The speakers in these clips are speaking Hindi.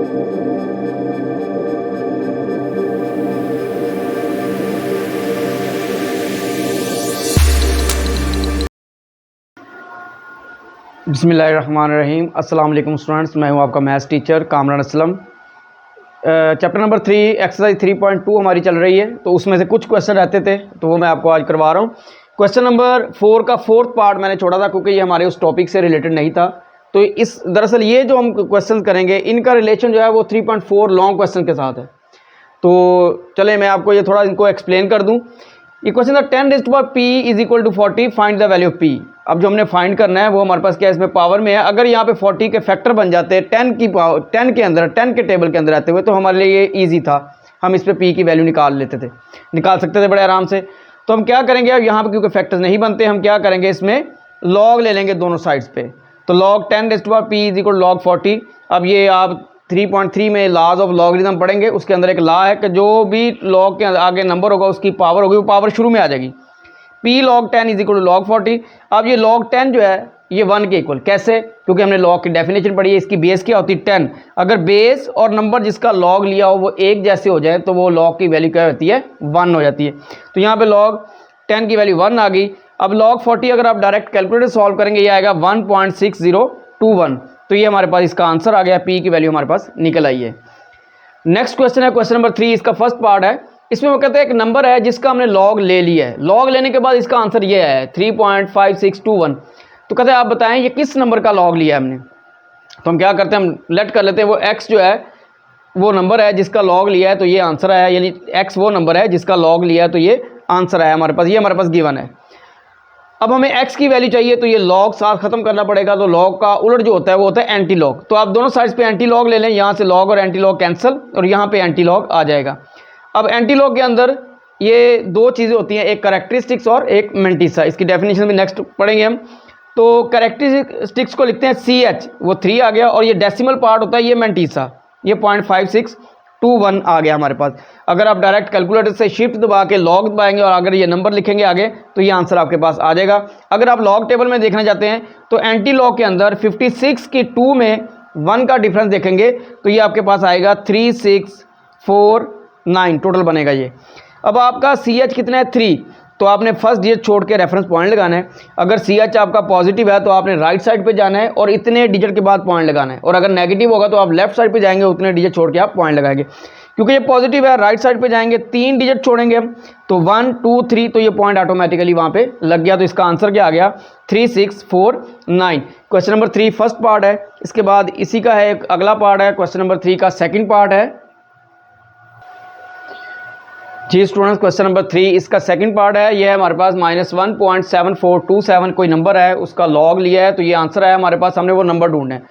बिस्मिल्लाहिर्रहमानिर्रहीम। अस्सलाम वालेकुम स्टूडेंट्स, मैं हूं आपका maths teacher Kamran Aslam. Chapter number 3 exercise 3.2 हमारी चल रही है, तो उसमें से कुछ क्वेश्चन रहते थे तो वो मैं आपको आज करवा रहा हूं। क्वेश्चन नंबर 4 का फोर्थ पार्ट मैंने छोड़ा था क्योंकि ये हमारे उस टॉपिक से रिलेटेड नहीं था। तो इस दरअसल ये जो हम क्वेश्चन करेंगे इनका रिलेशन जो है वो 3.4 लॉन्ग क्वेश्चन के साथ है। तो चले मैं आपको ये थोड़ा इनको एक्सप्लेन कर दूँ। ये क्वेश्चन था 10⁻p is equal to 40, find the value of p। अब जो हमने फाइंड करना है वो हमारे पास क्या है, इसमें पावर में है। अगर यहाँ पे 40 के फैक्टर बन जाते हैं 10 की पावर 10 के अंदर 10 के टेबल के अंदर आते हुए तो हमारे लिए ये ईजी था, हम इस पर p की वैल्यू निकाल सकते थे बड़े आराम से। तो हम क्या करेंगे, अब यहाँ पर क्योंकि फैक्टर्स नहीं बनते हम क्या करेंगे, इसमें लॉग ले लेंगे दोनों साइड्स पे। तो log 10⁻p is equal log 40। अब ये आप 3.3 में लॉज ऑफ लॉगरिथम पढ़ेंगे, उसके अंदर एक लॉ है कि जो भी लॉग के आगे नंबर होगा उसकी पावर होगी, वो पावर शुरू में आ जाएगी। p log 10 is equal to log 40। अब ये log 10 जो है ये 1 के इक्वल, कैसे? क्योंकि हमने लॉग की डेफिनेशन पढ़ी है, इसकी बेस क्या होती है 10। अगर बेस और नंबर जिसका लॉग लिया हो वो एक जैसे हो जाए तो वो लॉग की वैल्यू क्या होती है, 1 हो जाती है। तो यहाँ पे log 10 की वैल्यू 1 आ गई। अब log 40 अगर आप डायरेक्ट कैलकुलेटर सॉल्व करेंगे ये आएगा 1.6021। तो ये हमारे पास इसका आंसर आ गया, p की वैल्यू हमारे पास निकल आई है। नेक्स्ट क्वेश्चन है क्वेश्चन नंबर 3, इसका फर्स्ट पार्ट है। इसमें वो कहते हैं एक नंबर है जिसका हमने लॉग ले लिया है, लॉग लेने के बाद इसका आंसर ये है 3.5621। तो कहते हैं आप बताएं ये किस नंबर का लॉग लिया है हमने। तो हम क्या करते हैं, हम लेट कर लेते हैं वो x जो है वो नंबर है जिसका लॉग लिया है तो ये आंसर आया, यानी x वो नंबर है जिसका लॉग लिया है तो ये आंसर आया हमारे पास, ये हमारे पास गिवन है। अब हमें x की वैल्यू चाहिए तो ये लॉग साथ खत्म करना पड़ेगा, तो लॉग का उलट जो होता है वो होता है एंटी लॉग। तो आप दोनों साइड्स पे एंटी लॉग ले लें, यहाँ से लॉग और एंटी लॉग कैंसिल और यहाँ पे एंटी लॉग आ जाएगा। अब एंटी लॉग के अंदर ये दो चीज़ें होती हैं, एक कैरेक्टरिस्टिक्स और एक मेंटिसा। इसकी डेफिनेशन भी नेक्स्ट पढ़ेंगे हम। तो कैरेक्टरिस्टिक्स को लिखते हैं CH, वो 3 आ गया, और ये डेसिमल पार्ट होता है ये मेंटिसा, ये 0.5621 आ गया हमारे पास। अगर आप डायरेक्ट कैलकुलेटर से शिफ्ट दबा के लॉग दबाएंगे और अगर ये नंबर लिखेंगे आगे तो ये आंसर आपके पास आ जाएगा। अगर आप लॉग टेबल में देखना चाहते हैं तो एंटी लॉग के अंदर 56 की 2 में 1 का डिफरेंस देखेंगे तो ये आपके पास आएगा 3649 टोटल बनेगा ये। अब आपका CH कितना है 3, तो आपने फर्स्ट डिजिट छोड़ के रेफरेंस पॉइंट लगाना है। अगर CH आपका पॉजिटिव है तो आपने राइट साइड पे जाना है और इतने डिजिट के बाद पॉइंट लगाना है, और अगर नेगेटिव होगा तो आप लेफ्ट साइड पे जाएंगे, उतने डिजिट छोड़ के आप पॉइंट लगाएंगे। क्योंकि ये पॉजिटिव है राइट साइड पे जाएंगे, 3 डिजिट छोड़ेंगे हम तो 1 2 3, तो ये पॉइंट ऑटोमेटिकली वहाँ पे लग गया। तो इसका आंसर क्या आ गया 3649। क्वेश्चन नंबर 3 फर्स्ट पार्ट है। इसके बाद इसी का है अगला पार्ट है, क्वेश्चन नंबर 3 का सेकेंड पार्ट है। जी स्टूडेंट्स, क्वेश्चन नंबर 3 इसका सेकंड पार्ट है। ये है हमारे पास -1.7427 कोई नंबर है, उसका लॉग लिया है तो ये आंसर है हमारे पास। हमने वो नंबर ढूंढना है,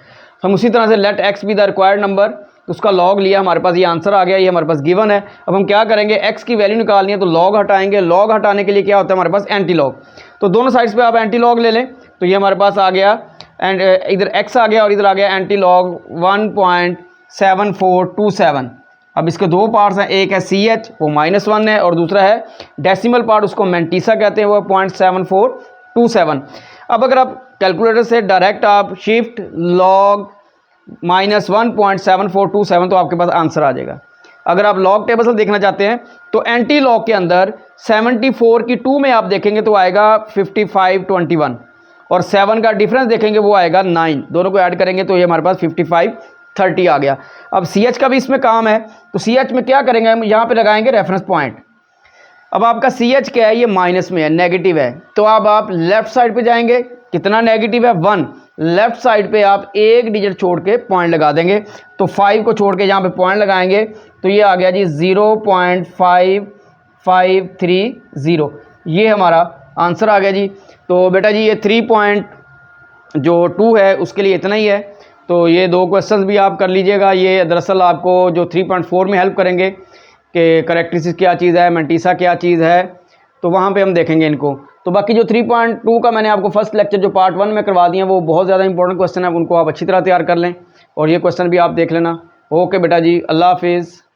हम उसी तरह से let x be the required number, उसका लॉग लिया हमारे पास, ये आंसर आ गया, ये हमारे पास गिवन है। अब हम क्या करेंगे, x की वैल्यू निकालनी है तो लॉग हटाएंगे। लॉग हटाने के लिए क्या होता है हमारे पास एंटी लॉग, तो दोनों साइड्स पे आप एंटी लॉग ले लें तो ये हमारे पास आ गया, एंड इधर x आ गया और इधर आ गया एंटी लॉग 1.7427। अब इसके दो पार्ट्स हैं, एक है CH वो -1 है और दूसरा है डेसिमल पार्ट, उसको मेंटिसा कहते हैं, वो 0.7427। अब अगर आप कैलकुलेटर से डायरेक्ट आप शिफ्ट लॉग -1.7427 तो आपके पास आंसर आ जाएगा। अगर आप लॉग टेबल से देखना चाहते हैं तो एंटी लॉग के अंदर 74 की 2 में आप देखेंगे तो आएगा 5521 और 7 का डिफरेंस देखेंगे वो आएगा 9, दोनों को ऐड करेंगे तो ये हमारे पास 5530 आ गया। अब CH का भी इसमें काम है तो CH में क्या करेंगे हम, यहाँ पे लगाएंगे रेफरेंस पॉइंट। अब आपका CH क्या है, ये माइनस में है, नेगेटिव है, तो अब आप लेफ्ट साइड पे जाएंगे, कितना नेगेटिव है 1, लेफ्ट साइड पे आप एक डिजिट छोड़ के पॉइंट लगा देंगे तो 5 को छोड़ के यहाँ पे पॉइंट लगाएंगे तो ये आ गया जी 0.5530, ये हमारा आंसर आ गया जी। तो बेटा जी ये 3.2 है उसके लिए इतना ही है। तो ये दो क्वेश्चंस भी आप कर लीजिएगा, ये दरअसल आपको जो 3.4 में हेल्प करेंगे कि कैरेक्टरिस्टिक्स क्या चीज़ है, मेंटिसा क्या चीज़ है, तो वहाँ पे हम देखेंगे इनको। तो बाकी जो 3.2 का मैंने आपको फर्स्ट लेक्चर जो पार्ट 1 में करवा दिए वो बहुत ज़्यादा इंपॉर्टेंट क्वेश्चन है, उनको आप अच्छी तरह तैयार कर लें और ये क्वेश्चन भी आप देख लेना। ओके बेटा जी, अल्लाह हाफिज़।